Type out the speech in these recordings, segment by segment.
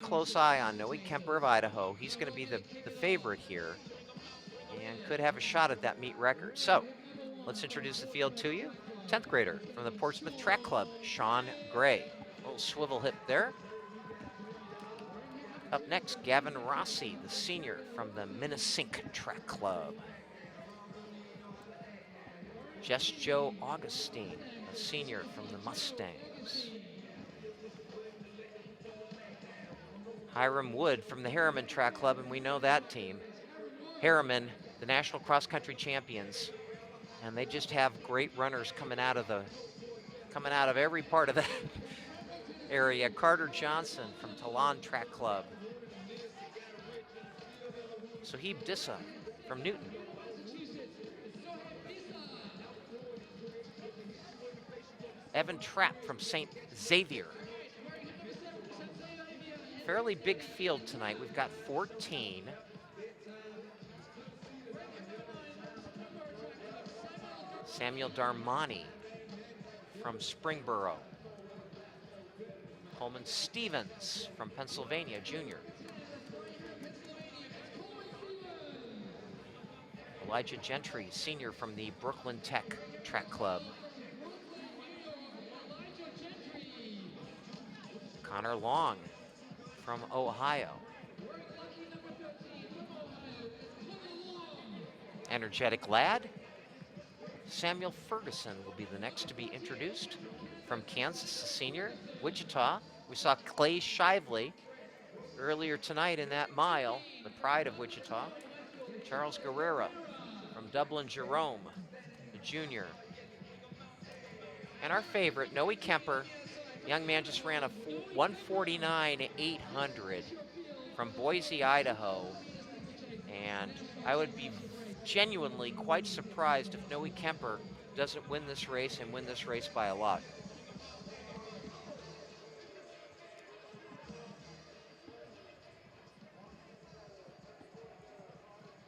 close eye on Noe Kemper of Idaho. He's going to be the favorite here and could have a shot at that meet record. So let's introduce the field to you. 10th grader from the Portsmouth Track Club, Sean Gray. A little swivel hip there. Up next, Gavin Rossi, the senior from the Minnesink Track Club. Jess Joe Augustine, a senior from the Mustangs. Hiram Wood from the Harriman Track Club, and we know that team. Harriman, the national cross-country champions, and they just have great runners coming out of every part of that area. Carter Johnson from Talon Track Club. Soheeb Dissa from Newton. Evan Trapp from St. Xavier. Fairly big field tonight. We've got 14. Samuel Darmani from Springboro. Coleman Stevens from Pennsylvania, junior. Elijah Gentry, senior from the Brooklyn Tech Track Club. Connor Long from Ohio. Energetic lad. Samuel Ferguson will be the next to be introduced from Kansas, a senior. Wichita, we saw Clay Shively earlier tonight in that mile, the pride of Wichita. Charles Guerrera from Dublin Jerome, the junior. And our favorite, Noe Kemper, young man just ran a 1:49.800 from Boise, Idaho. And I would be genuinely quite surprised if Noe Kemper doesn't win this race and win this race by a lot.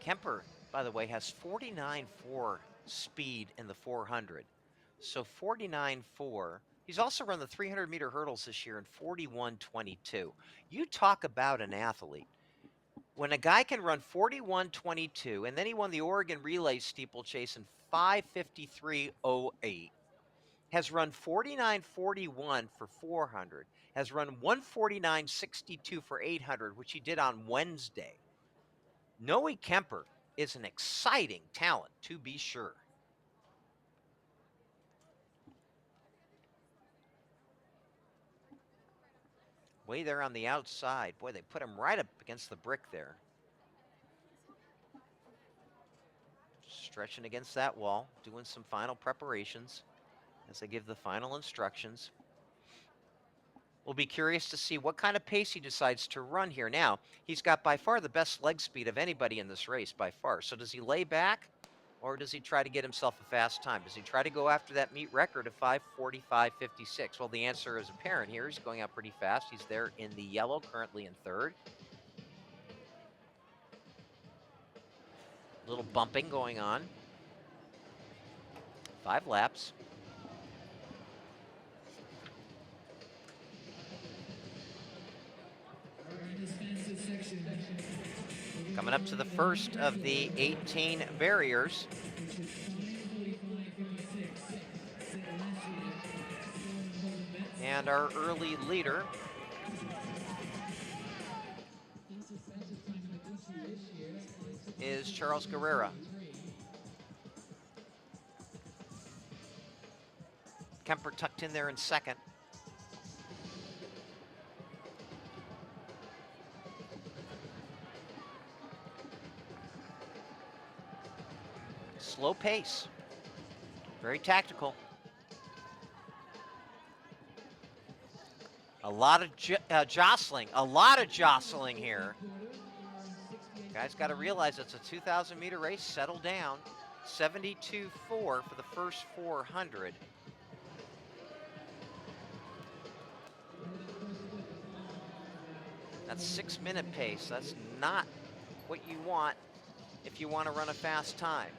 Kemper, by the way, has 49.4 speed in the 400. So 49.4. He's also run the 300-meter hurdles this year in 41.22. You talk about an athlete. When a guy can run 41.22, and then he won the Oregon Relay Steeplechase in 5:53.08, has run 49.41 for 400, has run 1:49.62 for 800, which he did on Wednesday. Noe Kemper is an exciting talent, to be sure. Way there on the outside. Boy, they put him right up against the brick there. Stretching against that wall, doing some final preparations as they give the final instructions. We'll be curious to see what kind of pace he decides to run here. Now, he's got by far the best leg speed of anybody in this race, by far. So does he lay back, or does he try to get himself a fast time? Does he try to go after that meet record of 5:45.56? Well, the answer is apparent here. He's going out pretty fast. He's there in the yellow, currently in third. A little bumping going on. 5 laps. Coming up to the first of the 18 barriers. And our early leader is Charles Guerrera. Kemper tucked in there in second. Slow pace, very tactical. A lot of jostling here. Guys got to realize it's a 2,000-meter race. Settle down. 72.4 for the first 400. That's 6-minute pace. That's not what you want if you want to run a fast time.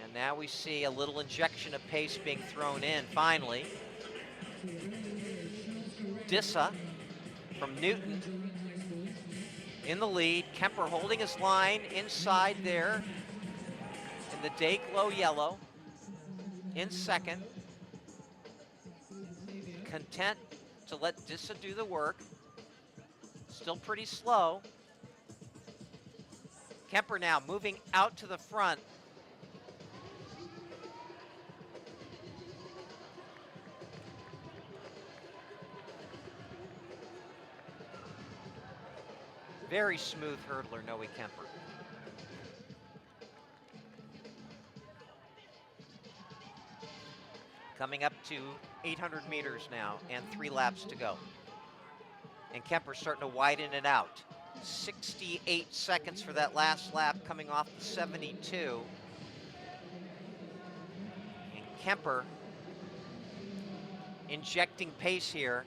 And now we see a little injection of pace being thrown in, finally. Dissa from Newton in the lead. Kemper holding his line inside there in the day glow yellow in second. Content to let Dissa do the work. Still pretty slow. Kemper now moving out to the front. Very smooth hurdler, Noe Kemper. Coming up to 800 meters now and 3 laps to go. And Kemper's starting to widen it out. 68 seconds for that last lap coming off the 72. And Kemper injecting pace here.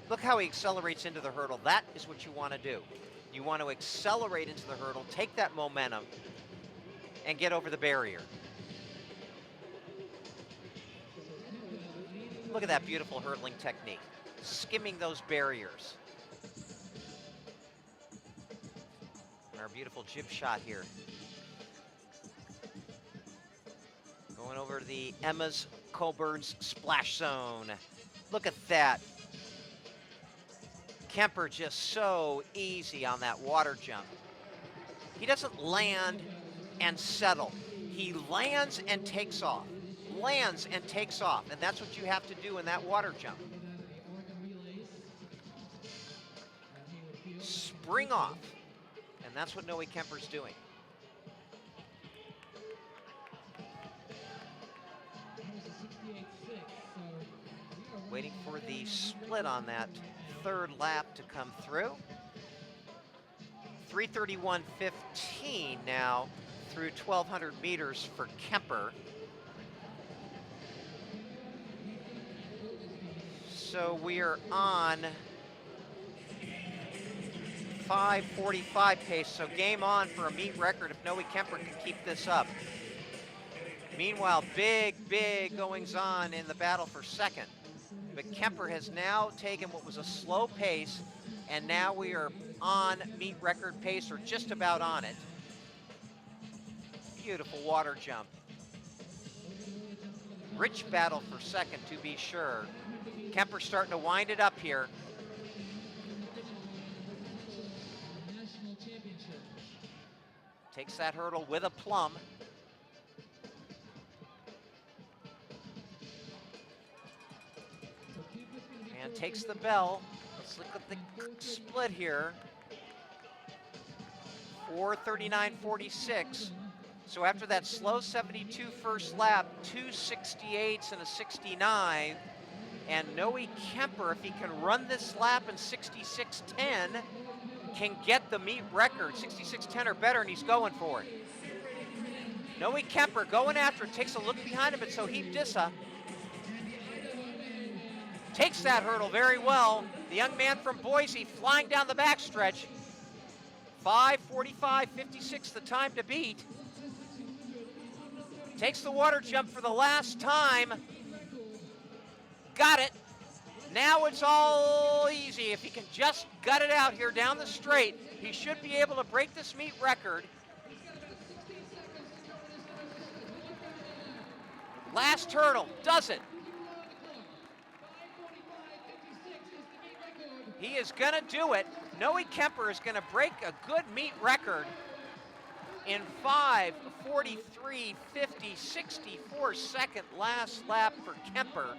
Look how he accelerates into the hurdle. That is what you want to do. You want to accelerate into the hurdle, take that momentum, and get over the barrier. Look at that beautiful hurdling technique. Skimming those barriers. And our beautiful jib shot here. Going over to the Emma's Coburn's splash zone. Look at that. Kemper just so easy on that water jump. He doesn't land and settle. He lands and takes off. Lands and takes off. And that's what you have to do in that water jump. Spring off. And that's what Noe Kemper's doing. Waiting for the split on that third lap to come through. 3:31.15 now through 1,200 meters for Kemper. So we are on 5:45 pace, so game on for a meet record if Noe Kemper can keep this up. Meanwhile, big goings on in the battle for second. But Kemper has now taken what was a slow pace, and now we are on meet record pace, or just about on it. Beautiful water jump. Rich battle for second, to be sure. Kemper starting to wind it up here. Takes that hurdle with a plum. And takes the bell. Let's look at the split here. 4:39.46. So after that slow 72 first lap, 2 68s and a 69. And Noe Kemper, if he can run this lap in 66.10, can get the meet record, 66.10 or better, and he's going for it. Noe Kemper going after it, takes a look behind him at Soheeb Dissa. Takes that hurdle very well. The young man from Boise flying down the backstretch. 5:45.56 the time to beat. Takes the water jump for the last time. Got it. Now it's all easy. If he can just gut it out here down the straight, he should be able to break this meet record. Last hurdle, does it. He is gonna do it. Noe Kemper is gonna break a good meet record in 5:43.50, 64-second last lap for Kemper.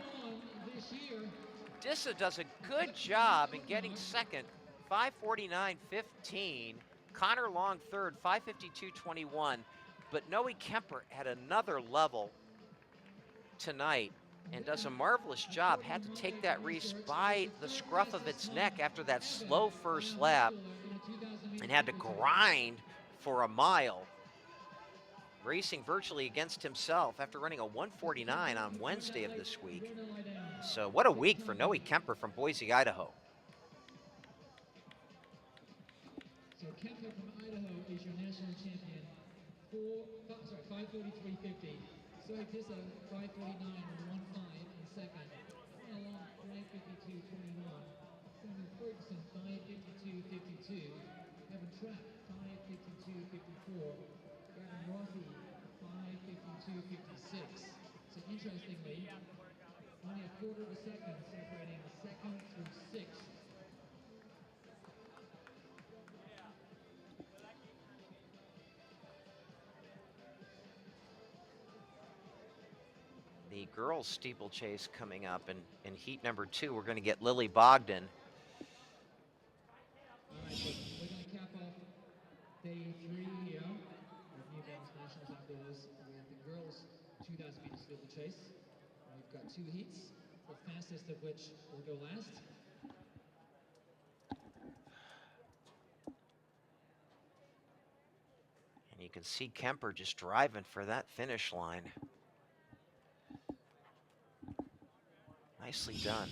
Dissa does a good job in getting second, 5:49.15. Connor Long third, 5:52.21. But Noe Kemper had another level tonight and does a marvelous job. Had to take that race by the scruff of its neck after that slow first lap and had to grind for a mile, racing virtually against himself after running a 1:49 on Wednesday of this week. So what a week for Noe Kemper from Boise, Idaho. So Kemper from Idaho is your national champion. 5:43.50. Sorry, Dissa, 5:49.15 in second. Along 5:52.21. Samuel Ferguson, 5:52.52. Kevin Trapp, 5:52.54. Gavin Rothy, 5:52.56. So interestingly, only a quarter of a second separating second through sixth. The girls' steeplechase coming up in heat number 2. We're going to get Lily Bogdan. All right, so we're going to cap off day 3 here of New Balance Nationals Outdoors with the girls' 2,000 meter steeplechase. We've got 2 heats, the fastest of which will go last. And you can see Kemper just driving for that finish line. Nicely done.